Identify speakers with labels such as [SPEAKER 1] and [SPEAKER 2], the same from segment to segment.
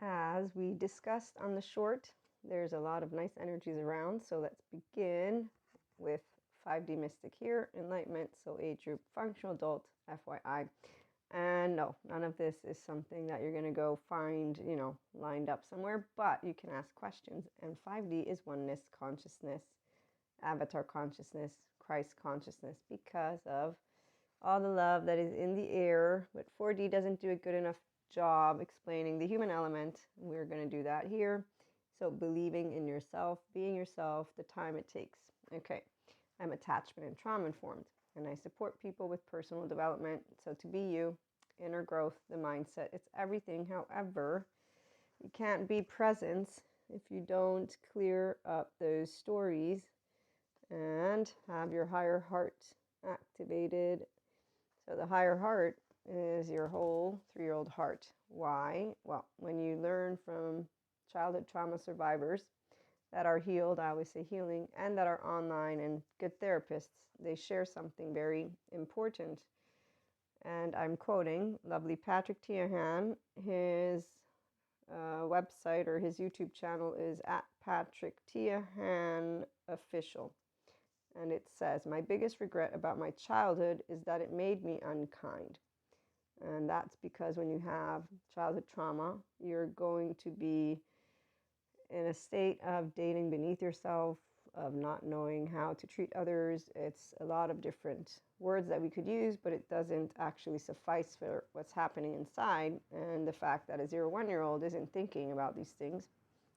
[SPEAKER 1] As we discussed on the short, there's a lot of nice energies around. So let's begin with 5D Mystic here, enlightenment, so age group, functional adult, FYI. And no, none of this is something that you're going to go find, lined up somewhere, but you can ask questions. And 5D is oneness consciousness, avatar consciousness, Christ consciousness, because of all the love that is in the air. But 4D doesn't do a good enough job explaining the human element. We're going to do that here. So believing in yourself, being yourself, the time it takes. Okay, I'm attachment and trauma informed, and I support people with personal development. So to be you, inner growth, the mindset, it's everything. However, you can't be present if you don't clear up those stories and have your higher heart activated. So the higher heart is your whole 3-year-old heart. Why? Well, when you learn from childhood trauma survivors that are healed, I always say healing, and that are online and good therapists, they share something very important. And I'm quoting lovely Patrick Tiahan. His website or his YouTube channel is at Patrick Tiahan Official. And it says, my biggest regret about my childhood is that it made me unkind. And that's because when you have childhood trauma, you're going to be in a state of dating beneath yourself, of not knowing how to treat others. It's a lot of different words that we could use, but it doesn't actually suffice for what's happening inside. And the fact that a 0-1-year-old isn't thinking about these things,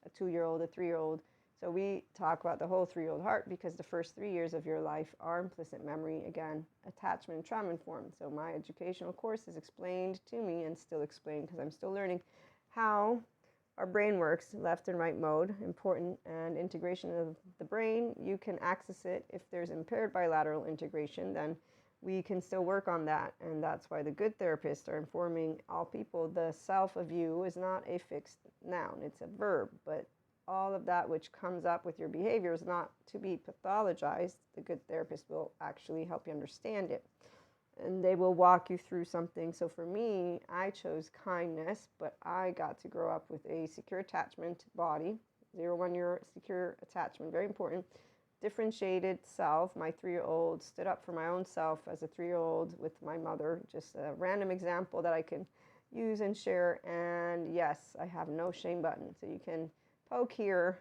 [SPEAKER 1] a 2-year-old, a 3-year-old. So we talk about the whole 3-year-old heart because the first 3 years of your life are implicit memory, again, attachment and trauma informed. So my educational course is explained to me and still explained because I'm still learning how our brain works, left and right mode, important, and integration of the brain. You can access it. If there's impaired bilateral integration, then we can still work on that. And that's why the good therapists are informing all people the self of you is not a fixed noun, it's a verb. But all of that which comes up with your behavior is not to be pathologized. The good therapist will actually help you understand it, and they will walk you through something. So for me, I chose kindness, but I got to grow up with a secure attachment body, 0-1-year secure attachment, very important. Differentiated self. My 3-year-old stood up for my own self as a 3-year-old with my mother. Just a random example that I can use and share. And yes, I have no shame button. So you can poke here.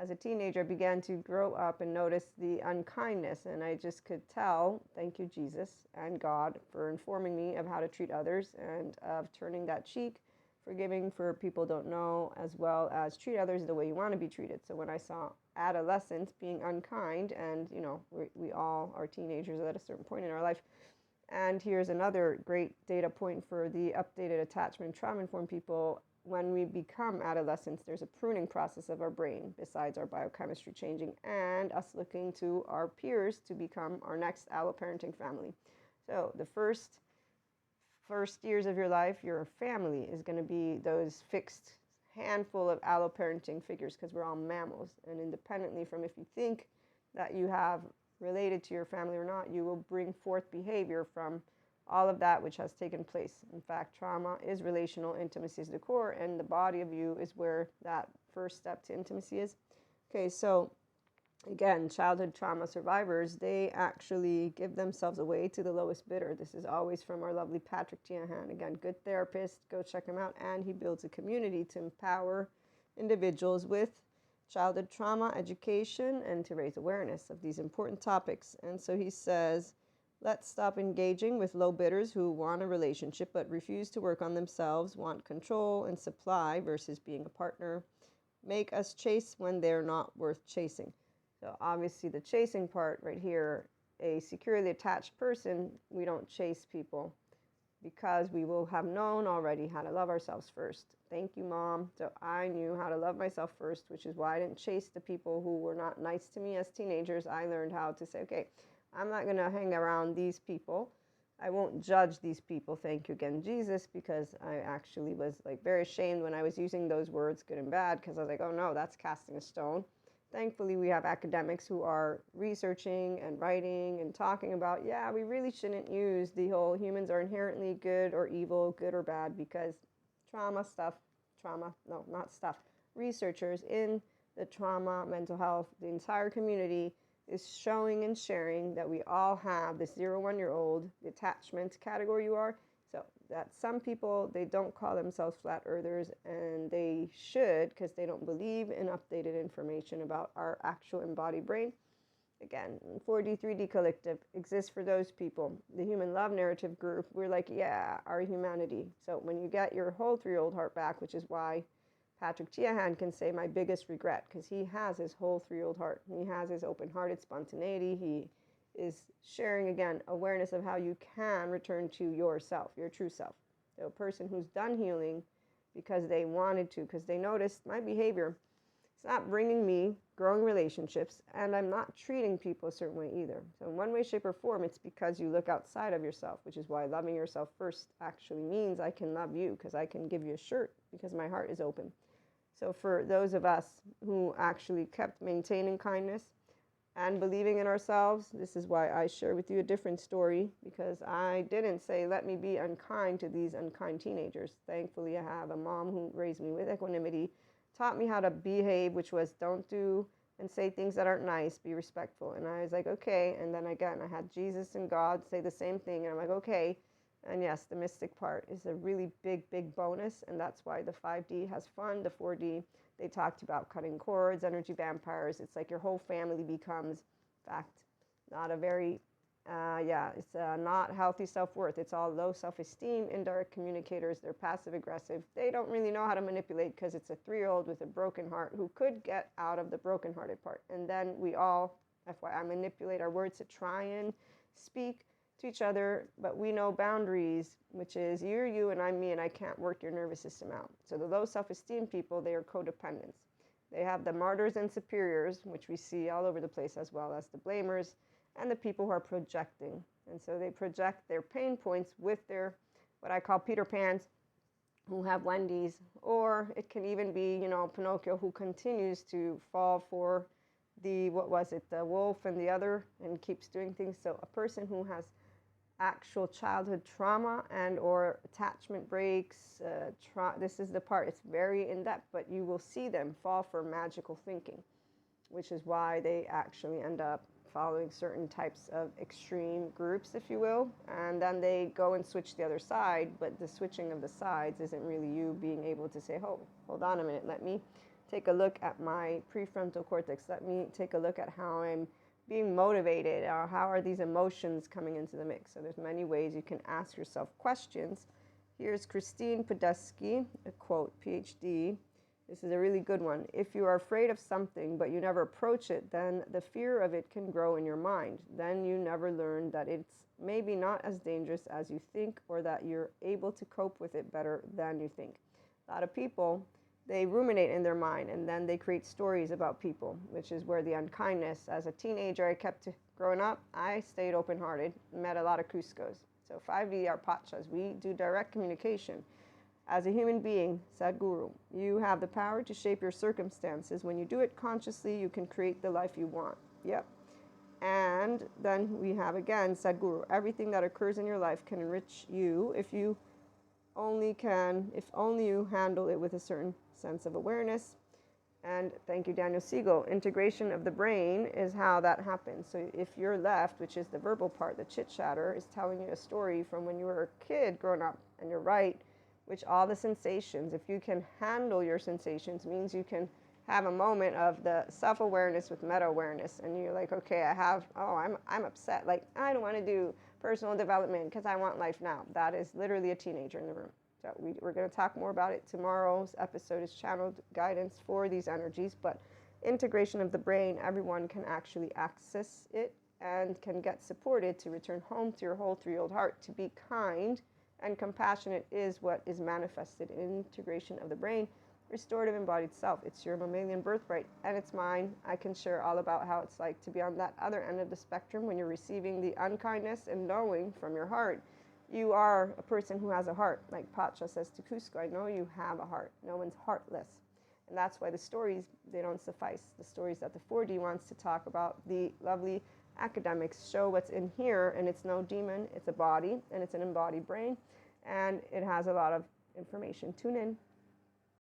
[SPEAKER 1] As a teenager, I began to grow up and notice the unkindness, and I just could tell, thank you, Jesus and God, for informing me of how to treat others and of turning that cheek, forgiving for people don't know, as well as treat others the way you want to be treated. So when I saw adolescents being unkind, and we all are teenagers at a certain point in our life. And here's another great data point for the updated attachment trauma-informed people. When we become adolescents, there's a pruning process of our brain, besides our biochemistry changing and us looking to our peers to become our next alloparenting family. So the first years of your life, your family is going to be those fixed handful of alloparenting figures, because we're all mammals. And independently from if you think that you have related to your family or not, you will bring forth behavior from all of that which has taken place. In fact, trauma is relational, intimacy is the core, and the body of you is where that first step to intimacy is. Okay, so again, childhood trauma survivors, they actually give themselves away to the lowest bidder. This is always from our lovely Patrick Tiahan. Again, good therapist, go check him out. And he builds a community to empower individuals with childhood trauma education and to raise awareness of these important topics. And so he says, let's stop engaging with low bidders who want a relationship but refuse to work on themselves, want control and supply versus being a partner, make us chase when they're not worth chasing. So obviously the chasing part right here, a securely attached person, we don't chase people because we will have known already how to love ourselves first. Thank you, Mom. So I knew how to love myself first, which is why I didn't chase the people who were not nice to me as teenagers. I learned how to say, okay, I'm not going to hang around these people. I won't judge these people. Thank you again, Jesus, because I actually was very ashamed when I was using those words, good and bad, because I was like, oh no, that's casting a stone. Thankfully, we have academics who are researching and writing and talking about, yeah, we really shouldn't use the whole humans are inherently good or evil, good or bad, because trauma stuff researchers in the trauma, mental health, the entire community is showing and sharing that we all have this 0 1-year-old detachment category you are. So that some people, they don't call themselves flat earthers, and they should, because they don't believe in updated information about our actual embodied brain. Again, 4D, 3D collective exists for those people. The human love narrative group, we're like, yeah, our humanity. So when you get your whole 3-year-old heart back, which is why Patrick Tiahan can say my biggest regret, because he has his whole 3-year-old heart. He has his open-hearted spontaneity. He is sharing, again, awareness of how you can return to yourself, your true self. So a person who's done healing because they wanted to, because they noticed my behavior, it's not bringing me growing relationships, and I'm not treating people a certain way either. So in one way, shape, or form, it's because you look outside of yourself, which is why loving yourself first actually means I can love you, because I can give you a shirt, because my heart is open. So for those of us who actually kept maintaining kindness and believing in ourselves, this is why I share with you a different story, because I didn't say, let me be unkind to these unkind teenagers. Thankfully, I have a mom who raised me with equanimity, taught me how to behave, which was don't do and say things that aren't nice, be respectful. And I was like, okay. And then again, I had Jesus and God say the same thing. And I'm like, okay. And yes, the mystic part is a really big, big bonus. And that's why the 5D has fun. The 4D, they talked about cutting cords, energy vampires. It's like your whole family becomes, in fact, not a very, it's not healthy self-worth. It's all low self-esteem, indirect communicators. They're passive-aggressive. They don't really know how to manipulate, because it's a 3-year-old with a broken heart who could get out of the broken-hearted part. And then we all, FYI, manipulate our words to try and speak to each other, but we know boundaries, which is you're you and I'm me, and I can't work your nervous system out. So the low self-esteem people, they are codependents. They have the martyrs and superiors, which we see all over the place, as well as the blamers and the people who are projecting. And so they project their pain points with their, what I call Peter Pans, who have Wendy's, or it can even be, Pinocchio, who continues to fall for the wolf and the other, and keeps doing things. So a person who has actual childhood trauma and or attachment breaks, this is the part, it's very in-depth, but you will see them fall for magical thinking, which is why they actually end up following certain types of extreme groups, if you will, and then they go and switch the other side. But the switching of the sides isn't really you being able to say, oh, hold on a minute, let me take a look at my prefrontal cortex, let me take a look at how I'm being motivated, or how are these emotions coming into the mix. So there's many ways you can ask yourself questions. Here's Christine Podesky, a quote, PhD. This is a really good one. If you are afraid of something but you never approach it, then the fear of it can grow in your mind. Then you never learn that it's maybe not as dangerous as you think, or that you're able to cope with it better than you think. A lot of people, they ruminate in their mind, and then they create stories about people, which is where the unkindness. As a teenager, growing up, I stayed open-hearted, met a lot of Cuscos. So 5D are Pachas. We do direct communication. As a human being, Sadhguru, you have the power to shape your circumstances. When you do it consciously, you can create the life you want. Yep. And then we have, again, Sadhguru. Everything that occurs in your life can enrich you if only you handle it with a certain sense of awareness. And thank you, Daniel Siegel. Integration of the brain is how that happens. So if you're left, which is the verbal part, the chit-chatter, is telling you a story from when you were a kid growing up, and you're right, which all the sensations, if you can handle your sensations, means you can have a moment of the self-awareness with meta-awareness, and you're like, okay, I'm upset. Like, I don't want to do personal development because I want life now. That is literally a teenager in the room. So we're going to talk more about it. Tomorrow's episode is channeled guidance for these energies, but integration of the brain, everyone can actually access it and can get supported to return home to your whole 3-year-old heart. To be kind and compassionate is what is manifested in integration of the brain. Restorative embodied self. It's your mammalian birthright, and it's mine. I can share all about how it's like to be on that other end of the spectrum when you're receiving the unkindness and knowing from your heart you are a person who has a heart. Like Pacha says to Cusco, I know you have a heart. No one's heartless. And that's why the stories, they don't suffice. The stories that the 4D wants to talk about, the lovely academics show what's in here, and it's no demon. It's a body, and it's an embodied brain, and it has a lot of information. Tune in.